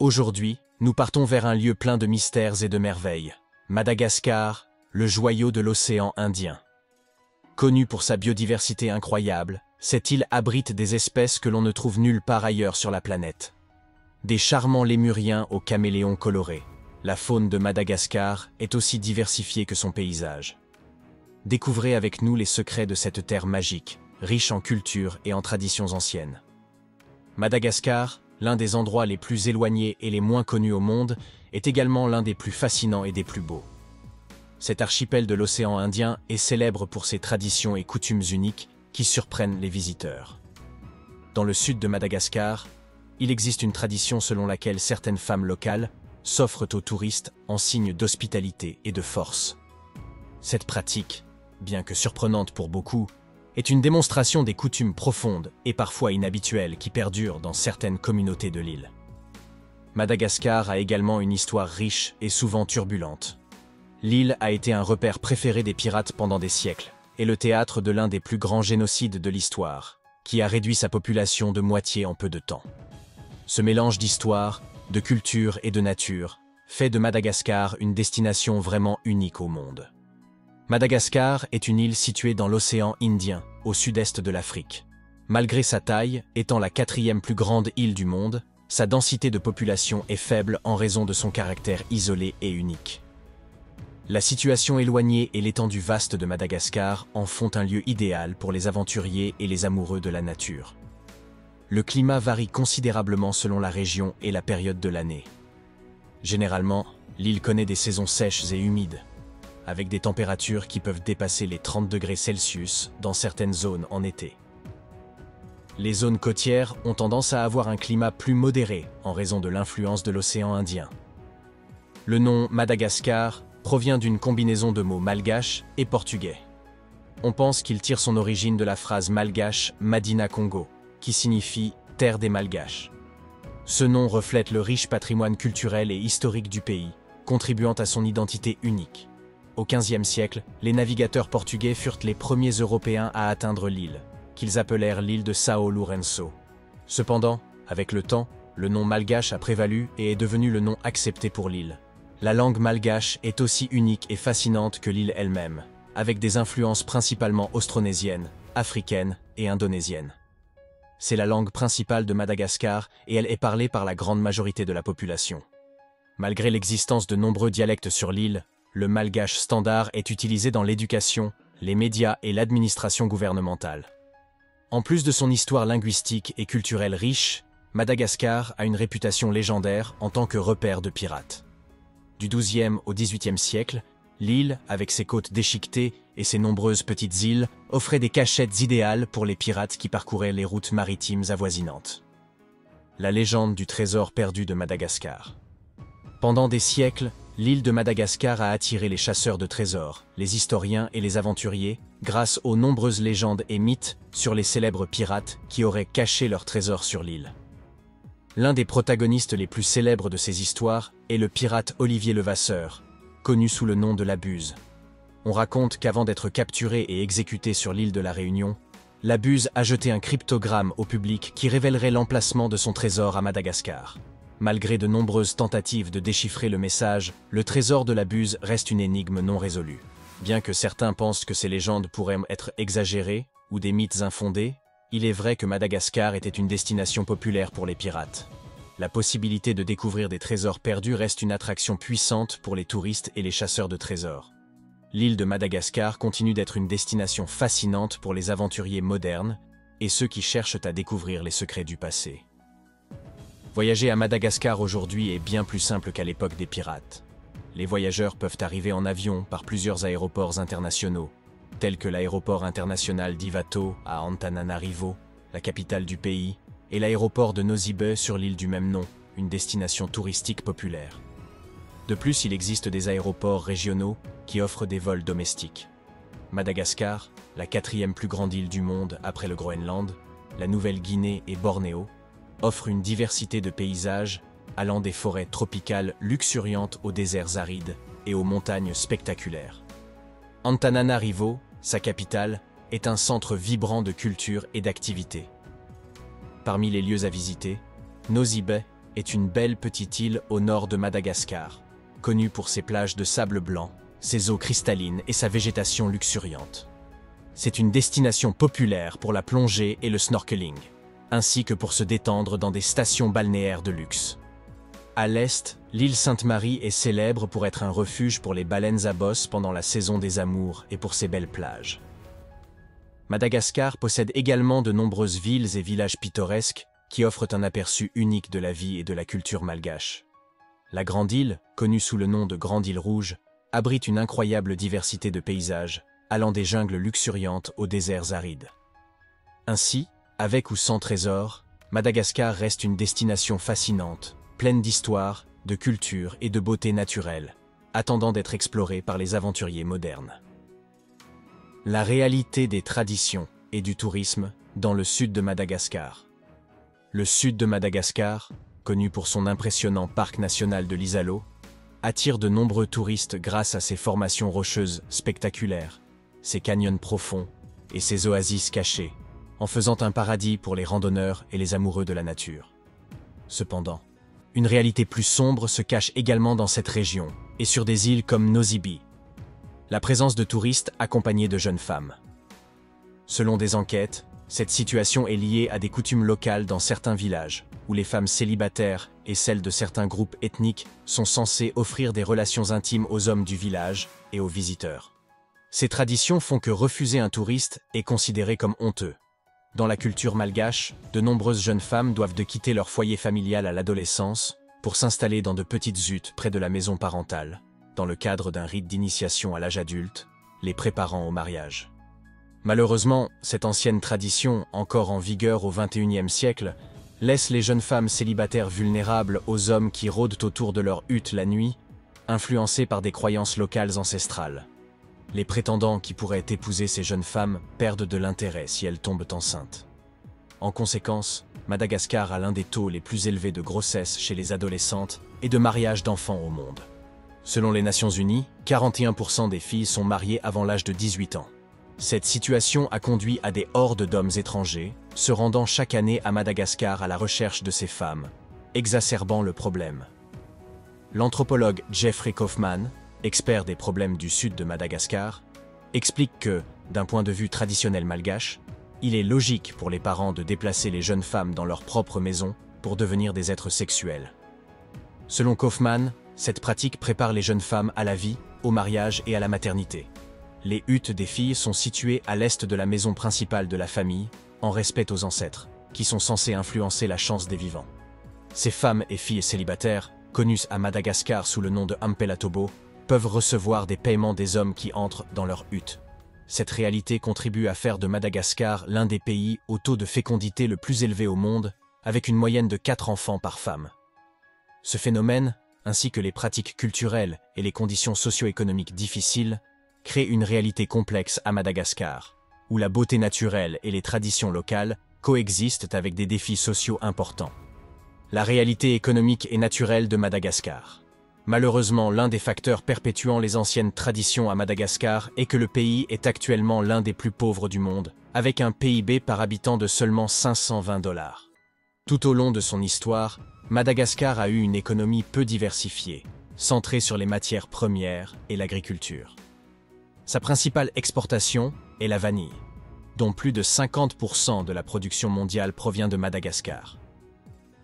Aujourd'hui, nous partons vers un lieu plein de mystères et de merveilles. Madagascar, le joyau de l'océan Indien. Connue pour sa biodiversité incroyable, cette île abrite des espèces que l'on ne trouve nulle part ailleurs sur la planète. Des charmants lémuriens aux caméléons colorés, la faune de Madagascar est aussi diversifiée que son paysage. Découvrez avec nous les secrets de cette terre magique, riche en culture et en traditions anciennes. Madagascar, l'un des endroits les plus éloignés et les moins connus au monde, est également l'un des plus fascinants et des plus beaux. Cet archipel de l'océan Indien est célèbre pour ses traditions et coutumes uniques qui surprennent les visiteurs. Dans le sud de Madagascar, il existe une tradition selon laquelle certaines femmes locales s'offrent aux touristes en signe d'hospitalité et de force. Cette pratique, bien que surprenante pour beaucoup, est une démonstration des coutumes profondes et parfois inhabituelles qui perdurent dans certaines communautés de l'île. Madagascar a également une histoire riche et souvent turbulente. L'île a été un repère préféré des pirates pendant des siècles et le théâtre de l'un des plus grands génocides de l'histoire, qui a réduit sa population de moitié en peu de temps. Ce mélange d'histoire, de culture et de nature fait de Madagascar une destination vraiment unique au monde. Madagascar est une île située dans l'océan Indien, au sud-est de l'Afrique. Malgré sa taille, étant la 4e plus grande île du monde, sa densité de population est faible en raison de son caractère isolé et unique. La situation éloignée et l'étendue vaste de Madagascar en font un lieu idéal pour les aventuriers et les amoureux de la nature. Le climat varie considérablement selon la région et la période de l'année. Généralement, l'île connaît des saisons sèches et humides, avec des températures qui peuvent dépasser les 30 degrés Celsius dans certaines zones en été. Les zones côtières ont tendance à avoir un climat plus modéré en raison de l'influence de l'océan Indien. Le nom Madagascar provient d'une combinaison de mots malgaches et portugais. On pense qu'il tire son origine de la phrase malgache Madina Congo, qui signifie « terre des Malgaches ». Ce nom reflète le riche patrimoine culturel et historique du pays, contribuant à son identité unique. Au XVe siècle, les navigateurs portugais furent les premiers Européens à atteindre l'île, qu'ils appelèrent l'île de São Lourenço. Cependant, avec le temps, le nom malgache a prévalu et est devenu le nom accepté pour l'île. La langue malgache est aussi unique et fascinante que l'île elle-même, avec des influences principalement austronésiennes, africaines et indonésiennes. C'est la langue principale de Madagascar et elle est parlée par la grande majorité de la population. Malgré l'existence de nombreux dialectes sur l'île, le malgache standard est utilisé dans l'éducation, les médias et l'administration gouvernementale. En plus de son histoire linguistique et culturelle riche, Madagascar a une réputation légendaire en tant que repère de pirates. Du XIIe au XVIIIe siècle, l'île, avec ses côtes déchiquetées et ses nombreuses petites îles, offrait des cachettes idéales pour les pirates qui parcouraient les routes maritimes avoisinantes. La légende du trésor perdu de Madagascar. Pendant des siècles, l'île de Madagascar a attiré les chasseurs de trésors, les historiens et les aventuriers, grâce aux nombreuses légendes et mythes sur les célèbres pirates qui auraient caché leurs trésors sur l'île. L'un des protagonistes les plus célèbres de ces histoires est le pirate Olivier Levasseur, connu sous le nom de la Buse. On raconte qu'avant d'être capturé et exécuté sur l'île de la Réunion, la Buse a jeté un cryptogramme au public qui révélerait l'emplacement de son trésor à Madagascar. Malgré de nombreuses tentatives de déchiffrer le message, le trésor de la Buse reste une énigme non résolue. Bien que certains pensent que ces légendes pourraient être exagérées ou des mythes infondés, il est vrai que Madagascar était une destination populaire pour les pirates. La possibilité de découvrir des trésors perdus reste une attraction puissante pour les touristes et les chasseurs de trésors. L'île de Madagascar continue d'être une destination fascinante pour les aventuriers modernes et ceux qui cherchent à découvrir les secrets du passé. Voyager à Madagascar aujourd'hui est bien plus simple qu'à l'époque des pirates. Les voyageurs peuvent arriver en avion par plusieurs aéroports internationaux, tels que l'aéroport international d'Ivato à Antananarivo, la capitale du pays, et l'aéroport de Nosy Be sur l'île du même nom, une destination touristique populaire. De plus, il existe des aéroports régionaux qui offrent des vols domestiques. Madagascar, la 4e plus grande île du monde après le Groenland, la Nouvelle-Guinée et Bornéo, offre une diversité de paysages allant des forêts tropicales luxuriantes aux déserts arides et aux montagnes spectaculaires. Antananarivo, sa capitale, est un centre vibrant de culture et d'activités. Parmi les lieux à visiter, Nosy Be, est une belle petite île au nord de Madagascar, connue pour ses plages de sable blanc, ses eaux cristallines et sa végétation luxuriante. C'est une destination populaire pour la plongée et le snorkeling, ainsi que pour se détendre dans des stations balnéaires de luxe. À l'est, l'île Sainte-Marie est célèbre pour être un refuge pour les baleines à bosse pendant la saison des amours et pour ses belles plages. Madagascar possède également de nombreuses villes et villages pittoresques qui offrent un aperçu unique de la vie et de la culture malgache. La Grande Île, connue sous le nom de Grande Île Rouge, abrite une incroyable diversité de paysages, allant des jungles luxuriantes aux déserts arides. Ainsi, avec ou sans trésors, Madagascar reste une destination fascinante, pleine d'histoire, de culture et de beauté naturelle, attendant d'être explorée par les aventuriers modernes. La réalité des traditions et du tourisme dans le sud de Madagascar. Le sud de Madagascar, connu pour son impressionnant parc national de l'Isalo, attire de nombreux touristes grâce à ses formations rocheuses spectaculaires, ses canyons profonds et ses oasis cachées, en faisant un paradis pour les randonneurs et les amoureux de la nature. Cependant, une réalité plus sombre se cache également dans cette région, et sur des îles comme Nosy Be. La présence de touristes accompagnés de jeunes femmes. Selon des enquêtes, cette situation est liée à des coutumes locales dans certains villages, où les femmes célibataires et celles de certains groupes ethniques sont censées offrir des relations intimes aux hommes du village et aux visiteurs. Ces traditions font que refuser un touriste est considéré comme honteux. Dans la culture malgache, de nombreuses jeunes femmes doivent de quitter leur foyer familial à l'adolescence pour s'installer dans de petites huttes près de la maison parentale, dans le cadre d'un rite d'initiation à l'âge adulte, les préparant au mariage. Malheureusement, cette ancienne tradition, encore en vigueur au XXIe siècle, laisse les jeunes femmes célibataires vulnérables aux hommes qui rôdent autour de leur hutte la nuit, influencés par des croyances locales ancestrales. Les prétendants qui pourraient épouser ces jeunes femmes perdent de l'intérêt si elles tombent enceintes. En conséquence, Madagascar a l'un des taux les plus élevés de grossesse chez les adolescentes et de mariage d'enfants au monde. Selon les Nations Unies, 41% des filles sont mariées avant l'âge de 18 ans. Cette situation a conduit à des hordes d'hommes étrangers, se rendant chaque année à Madagascar à la recherche de ces femmes, exacerbant le problème. L'anthropologue Jeffrey Kaufman, expert des problèmes du sud de Madagascar, explique que, d'un point de vue traditionnel malgache, il est logique pour les parents de déplacer les jeunes femmes dans leur propre maison pour devenir des êtres sexuels. Selon Kaufman, cette pratique prépare les jeunes femmes à la vie, au mariage et à la maternité. Les huttes des filles sont situées à l'est de la maison principale de la famille, en respect aux ancêtres, qui sont censés influencer la chance des vivants. Ces femmes et filles célibataires, connues à Madagascar sous le nom de Ampelatobo, peuvent recevoir des paiements des hommes qui entrent dans leur hutte. Cette réalité contribue à faire de Madagascar l'un des pays au taux de fécondité le plus élevé au monde, avec une moyenne de 4 enfants par femme. Ce phénomène, ainsi que les pratiques culturelles et les conditions socio-économiques difficiles, créent une réalité complexe à Madagascar, où la beauté naturelle et les traditions locales coexistent avec des défis sociaux importants. La réalité économique et naturelle de Madagascar. Malheureusement, l'un des facteurs perpétuant les anciennes traditions à Madagascar est que le pays est actuellement l'un des plus pauvres du monde, avec un PIB par habitant de seulement $520. Tout au long de son histoire, Madagascar a eu une économie peu diversifiée, centrée sur les matières premières et l'agriculture. Sa principale exportation est la vanille, dont plus de 50% de la production mondiale provient de Madagascar.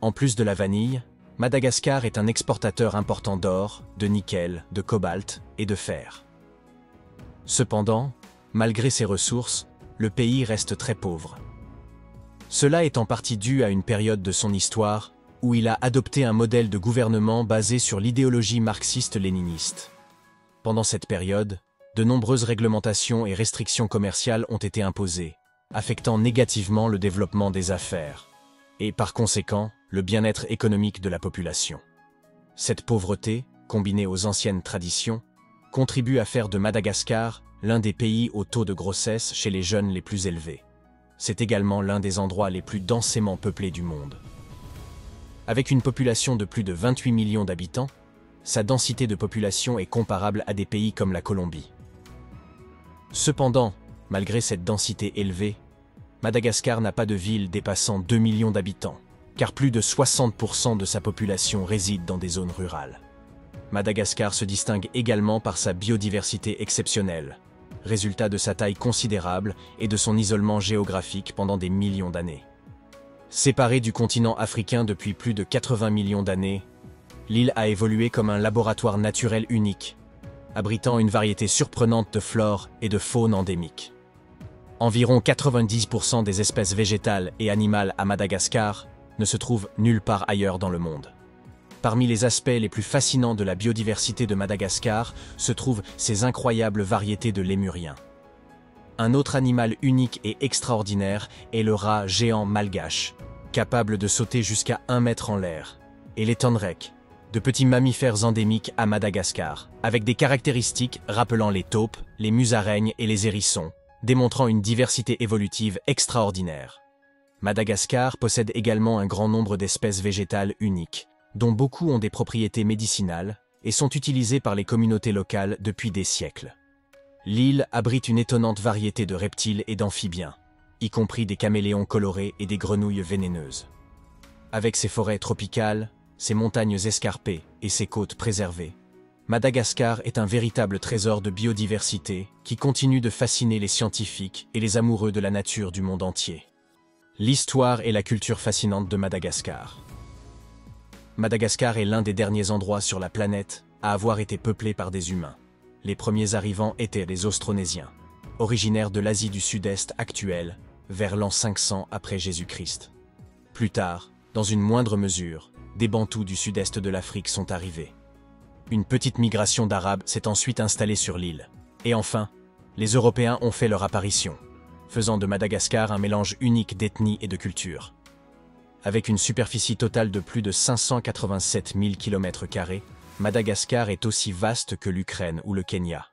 En plus de la vanille, Madagascar est un exportateur important d'or, de nickel, de cobalt et de fer. Cependant, malgré ses ressources, le pays reste très pauvre. Cela est en partie dû à une période de son histoire où il a adopté un modèle de gouvernement basé sur l'idéologie marxiste-léniniste. Pendant cette période, de nombreuses réglementations et restrictions commerciales ont été imposées, affectant négativement le développement des affaires, et par conséquent, le bien-être économique de la population. Cette pauvreté, combinée aux anciennes traditions, contribue à faire de Madagascar l'un des pays au taux de grossesse chez les jeunes les plus élevés. C'est également l'un des endroits les plus densément peuplés du monde. Avec une population de plus de 28 millions d'habitants, sa densité de population est comparable à des pays comme la Colombie. Cependant, malgré cette densité élevée, Madagascar n'a pas de ville dépassant 2 millions d'habitants, car plus de 60% de sa population réside dans des zones rurales. Madagascar se distingue également par sa biodiversité exceptionnelle, résultat de sa taille considérable et de son isolement géographique pendant des millions d'années. Séparée du continent africain depuis plus de 80 millions d'années, l'île a évolué comme un laboratoire naturel unique, abritant une variété surprenante de flore et de faune endémiques. Environ 90% des espèces végétales et animales à Madagascar ne se trouvent nulle part ailleurs dans le monde. Parmi les aspects les plus fascinants de la biodiversité de Madagascar se trouvent ces incroyables variétés de lémuriens. Un autre animal unique et extraordinaire est le rat géant malgache, capable de sauter jusqu'à 1 mètre en l'air, et les tonreks, de petits mammifères endémiques à Madagascar, avec des caractéristiques rappelant les taupes, les musaraignes et les hérissons, démontrant une diversité évolutive extraordinaire. Madagascar possède également un grand nombre d'espèces végétales uniques, dont beaucoup ont des propriétés médicinales et sont utilisées par les communautés locales depuis des siècles. L'île abrite une étonnante variété de reptiles et d'amphibiens, y compris des caméléons colorés et des grenouilles vénéneuses. Avec ses forêts tropicales, ses montagnes escarpées et ses côtes préservées, Madagascar est un véritable trésor de biodiversité qui continue de fasciner les scientifiques et les amoureux de la nature du monde entier. L'histoire et la culture fascinante de Madagascar. Madagascar est l'un des derniers endroits sur la planète à avoir été peuplé par des humains. Les premiers arrivants étaient les Austronésiens, originaires de l'Asie du Sud-Est actuelle, vers l'an 500 après Jésus-Christ. Plus tard, dans une moindre mesure, des Bantous du sud-est de l'Afrique sont arrivés. Une petite migration d'Arabes s'est ensuite installée sur l'île. Et enfin, les Européens ont fait leur apparition, faisant de Madagascar un mélange unique d'ethnies et de cultures. Avec une superficie totale de plus de 587 000 km², Madagascar est aussi vaste que l'Ukraine ou le Kenya.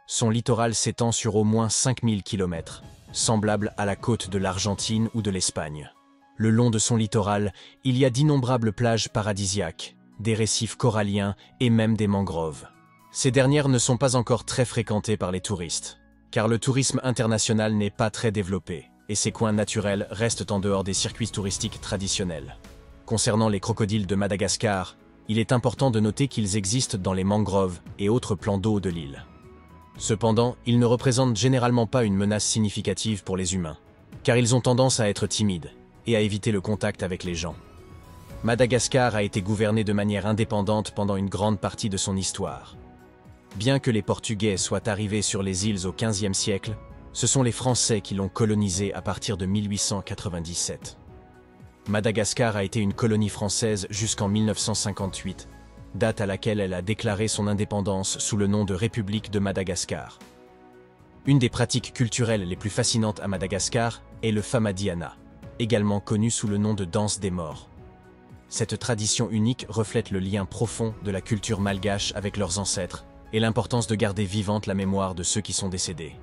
Son littoral s'étend sur au moins 5 000 km, semblable à la côte de l'Argentine ou de l'Espagne. Le long de son littoral, il y a d'innombrables plages paradisiaques, des récifs coralliens et même des mangroves. Ces dernières ne sont pas encore très fréquentées par les touristes, car le tourisme international n'est pas très développé, et ces coins naturels restent en dehors des circuits touristiques traditionnels. Concernant les crocodiles de Madagascar, il est important de noter qu'ils existent dans les mangroves et autres plans d'eau de l'île. Cependant, ils ne représentent généralement pas une menace significative pour les humains, car ils ont tendance à être timides et à éviter le contact avec les gens. Madagascar a été gouverné de manière indépendante pendant une grande partie de son histoire. Bien que les Portugais soient arrivés sur les îles au XVe siècle, ce sont les Français qui l'ont colonisé à partir de 1897. Madagascar a été une colonie française jusqu'en 1958, date à laquelle elle a déclaré son indépendance sous le nom de République de Madagascar. Une des pratiques culturelles les plus fascinantes à Madagascar est le Famadiana, également connu sous le nom de danse des morts. Cette tradition unique reflète le lien profond de la culture malgache avec leurs ancêtres et l'importance de garder vivante la mémoire de ceux qui sont décédés.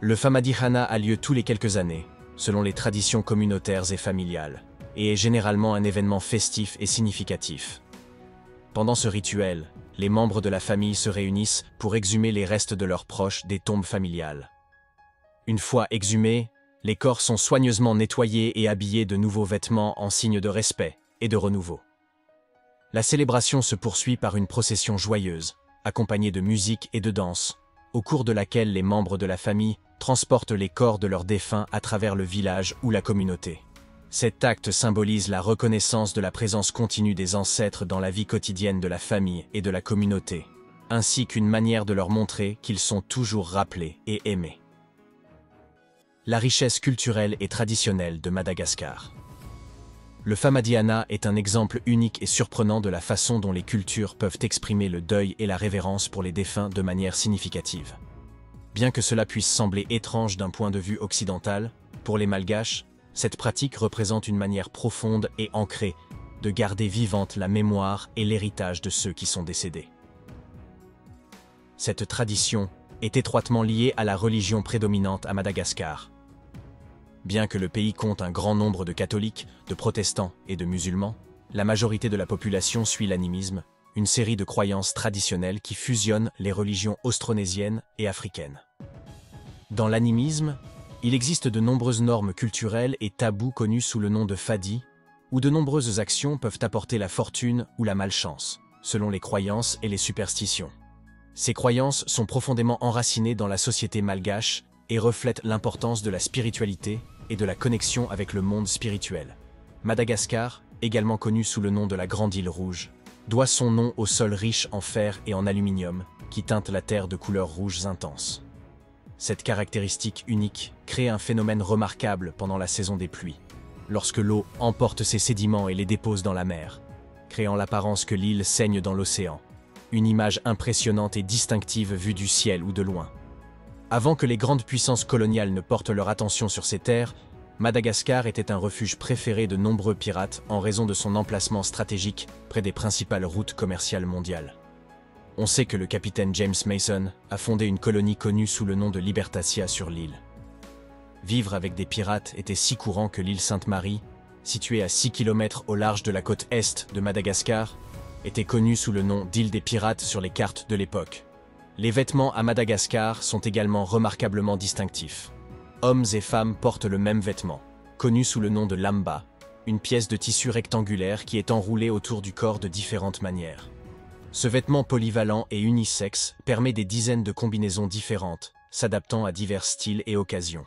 Le Famadihana a lieu tous les quelques années, selon les traditions communautaires et familiales, et est généralement un événement festif et significatif. Pendant ce rituel, les membres de la famille se réunissent pour exhumer les restes de leurs proches des tombes familiales. Une fois exhumés, les corps sont soigneusement nettoyés et habillés de nouveaux vêtements en signe de respect et de renouveau. La célébration se poursuit par une procession joyeuse, accompagnée de musique et de danse, au cours de laquelle les membres de la famille transportent les corps de leurs défunts à travers le village ou la communauté. Cet acte symbolise la reconnaissance de la présence continue des ancêtres dans la vie quotidienne de la famille et de la communauté, ainsi qu'une manière de leur montrer qu'ils sont toujours rappelés et aimés. La richesse culturelle et traditionnelle de Madagascar. Le Famadiana est un exemple unique et surprenant de la façon dont les cultures peuvent exprimer le deuil et la révérence pour les défunts de manière significative. Bien que cela puisse sembler étrange d'un point de vue occidental, pour les Malgaches, cette pratique représente une manière profonde et ancrée de garder vivante la mémoire et l'héritage de ceux qui sont décédés. Cette tradition est étroitement liée à la religion prédominante à Madagascar. Bien que le pays compte un grand nombre de catholiques, de protestants et de musulmans, la majorité de la population suit l'animisme, une série de croyances traditionnelles qui fusionnent les religions austronésiennes et africaines. Dans l'animisme, il existe de nombreuses normes culturelles et tabous connus sous le nom de fadi, où de nombreuses actions peuvent apporter la fortune ou la malchance, selon les croyances et les superstitions. Ces croyances sont profondément enracinées dans la société malgache et reflètent l'importance de la spiritualité et de la connexion avec le monde spirituel. Madagascar, également connue sous le nom de la Grande Île Rouge, doit son nom au sol riche en fer et en aluminium qui teinte la terre de couleurs rouges intenses. Cette caractéristique unique crée un phénomène remarquable pendant la saison des pluies, lorsque l'eau emporte ses sédiments et les dépose dans la mer, créant l'apparence que l'île saigne dans l'océan, une image impressionnante et distinctive vue du ciel ou de loin. Avant que les grandes puissances coloniales ne portent leur attention sur ces terres, Madagascar était un refuge préféré de nombreux pirates en raison de son emplacement stratégique près des principales routes commerciales mondiales. On sait que le capitaine James Mason a fondé une colonie connue sous le nom de Libertatia sur l'île. Vivre avec des pirates était si courant que l'île Sainte-Marie, située à 6 km au large de la côte est de Madagascar, était connue sous le nom d'île des pirates sur les cartes de l'époque. Les vêtements à Madagascar sont également remarquablement distinctifs. Hommes et femmes portent le même vêtement, connu sous le nom de lamba, une pièce de tissu rectangulaire qui est enroulée autour du corps de différentes manières. Ce vêtement polyvalent et unisexe permet des dizaines de combinaisons différentes, s'adaptant à divers styles et occasions.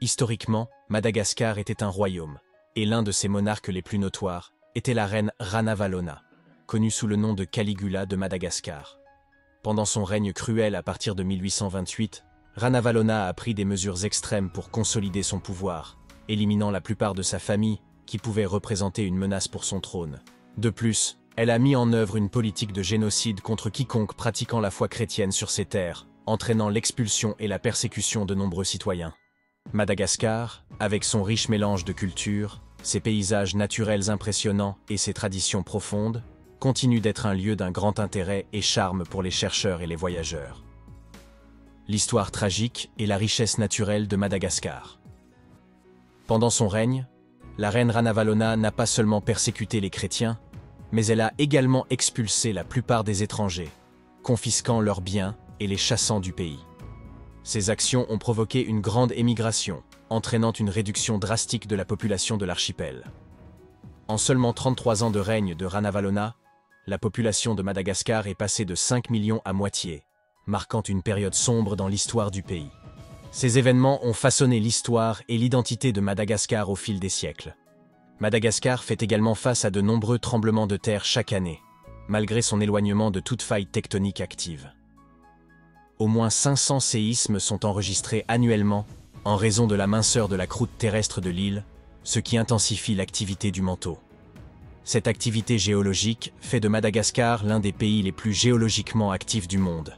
Historiquement, Madagascar était un royaume, et l'un de ses monarques les plus notoires était la reine Ranavalona, connue sous le nom de Caligula de Madagascar. Pendant son règne cruel à partir de 1828, Ranavalona a pris des mesures extrêmes pour consolider son pouvoir, éliminant la plupart de sa famille qui pouvait représenter une menace pour son trône. De plus, elle a mis en œuvre une politique de génocide contre quiconque pratiquant la foi chrétienne sur ses terres, entraînant l'expulsion et la persécution de nombreux citoyens. Madagascar, avec son riche mélange de cultures, ses paysages naturels impressionnants et ses traditions profondes, continue d'être un lieu d'un grand intérêt et charme pour les chercheurs et les voyageurs. L'histoire tragique et la richesse naturelle de Madagascar. Pendant son règne, la reine Ranavalona n'a pas seulement persécuté les chrétiens, mais elle a également expulsé la plupart des étrangers, confisquant leurs biens et les chassant du pays. Ces actions ont provoqué une grande émigration, entraînant une réduction drastique de la population de l'archipel. En seulement 33 ans de règne de Ranavalona, la population de Madagascar est passée de 5 millions à moitié, marquant une période sombre dans l'histoire du pays. Ces événements ont façonné l'histoire et l'identité de Madagascar au fil des siècles. Madagascar fait également face à de nombreux tremblements de terre chaque année, malgré son éloignement de toute faille tectonique active. Au moins 500 séismes sont enregistrés annuellement en raison de la minceur de la croûte terrestre de l'île, ce qui intensifie l'activité du manteau. Cette activité géologique fait de Madagascar l'un des pays les plus géologiquement actifs du monde.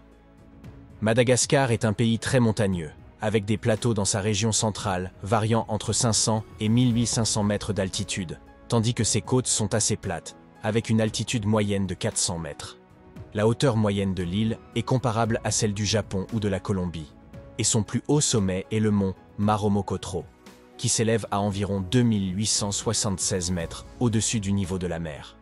Madagascar est un pays très montagneux, avec des plateaux dans sa région centrale, variant entre 500 et 1500 mètres d'altitude, tandis que ses côtes sont assez plates, avec une altitude moyenne de 400 mètres. La hauteur moyenne de l'île est comparable à celle du Japon ou de la Colombie, et son plus haut sommet est le mont Maromokotro, qui s'élève à environ 2876 mètres au-dessus du niveau de la mer.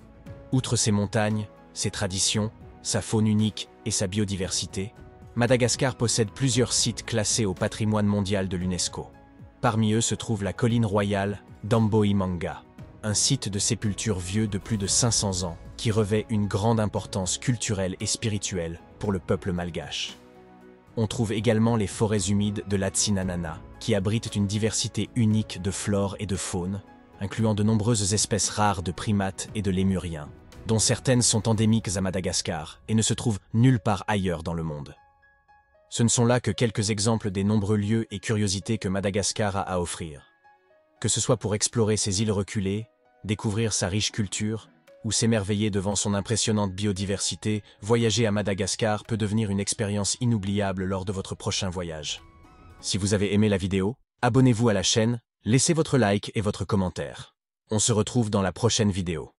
Outre ses montagnes, ses traditions, sa faune unique et sa biodiversité, Madagascar possède plusieurs sites classés au patrimoine mondial de l'UNESCO. Parmi eux se trouve la colline royale d'Ambohimanga, un site de sépulture vieux de plus de 500 ans qui revêt une grande importance culturelle et spirituelle pour le peuple malgache. On trouve également les forêts humides de l'Atsinanana, qui abritent une diversité unique de flore et de faune, incluant de nombreuses espèces rares de primates et de lémuriens, dont certaines sont endémiques à Madagascar et ne se trouvent nulle part ailleurs dans le monde. Ce ne sont là que quelques exemples des nombreux lieux et curiosités que Madagascar a à offrir. Que ce soit pour explorer ses îles reculées, découvrir sa riche culture, ou s'émerveiller devant son impressionnante biodiversité, voyager à Madagascar peut devenir une expérience inoubliable lors de votre prochain voyage. Si vous avez aimé la vidéo, abonnez-vous à la chaîne, laissez votre like et votre commentaire. On se retrouve dans la prochaine vidéo.